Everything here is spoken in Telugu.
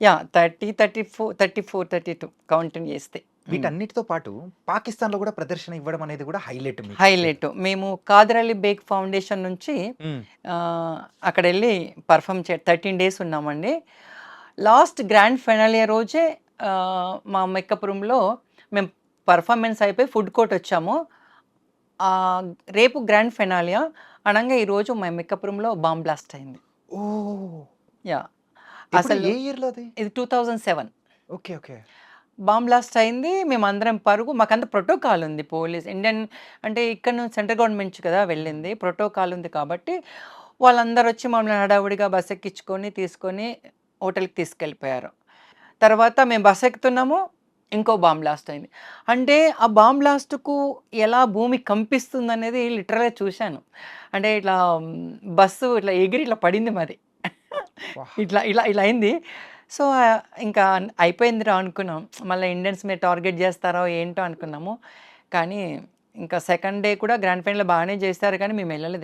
యాహ్! 30, 34, 34, 32 కౌంటింగ్ చేస్తే. వీటన్నిటితో పాటు పాకిస్తాన్‌లో గూడా ప్రదర్శన ఇవ్వడం అనేది గూడా హైలైట్ మీకు చెప్పేది. హైలైట్. మేము కాదర్ అలీ బేగ్ ఫౌండేషన్ నుంచి హ్మ్. అక్కడెళ్ళి పర్ఫార్మ్ 13 డేస్ ఉన్నామండి. లాస్ట్ గ్రాండ్ ఫినాలే రోజే మా మెక్కపురంలో మేము పర్ఫార్మెన్స్ అయిపోయి ఫుడ్ కోర్ట్ వచ్చాము. రేపు గ్రాండ్ ఫినాలియా అనంగా ఈరోజు మా మెక్కపురంలో బాంబ్ బ్లాస్ట్ అయింది. ఓహ్! యాహ్! ఎప్పుడు అసలు ఏ ఇయర్‌లో అది? ఇది 2007 ఓకే. ఓకే. బాంబ్ బ్లాస్ట్ అయింది. మేమందరం పరుగు మాకంత ప్రోటోకాల్ ఉంది. పోలీస్ ఇండియన్ అంటే ఇక్కడ నుంచి సెంట్రల్ గవర్నమెంట్ నుంచి కదా హ్మ్. వెళ్ళింది. ప్రోటోకాల్ ఉంది కాబట్టి వాళ్ళందరొచ్చి మమ్మల్ని హడావుడిగా బస్ ఎక్కించుకొని, తీసుకొని హోటల్‌కి తీసుకెళ్ళిపోయారు. తర్వాత మేము బస్ ఎక్కుతున్నాము. ఇంకో బాంబ్ బ్లాస్ట్ అయింది. అంటే ఆ బాంబ్ బ్లాస్ట్‌కు ఎలా భూమి కంపిస్తుందనేది లిటరల్‌గా చూశాను. అంటే ఇట్లా బస్సు ఇట్లా ఎగిరి ఇట్లా పడింది మాది. వాహ్! ఇట్లా ఇలా ఇలా అయింది. సో, ఇంకా అయిపోయిందిరా అనుకున్నాం. మళ్ళా ఇండియన్స్ మీద టార్గెట్ జేస్తారో ఏంటో అనుకున్నాము. కానీ ఇంకా సెకండ్ డే కూడా గ్రాండ్ ఫినాలే బాగానే చేశారు కానీ మేమెళ్ళలేదు.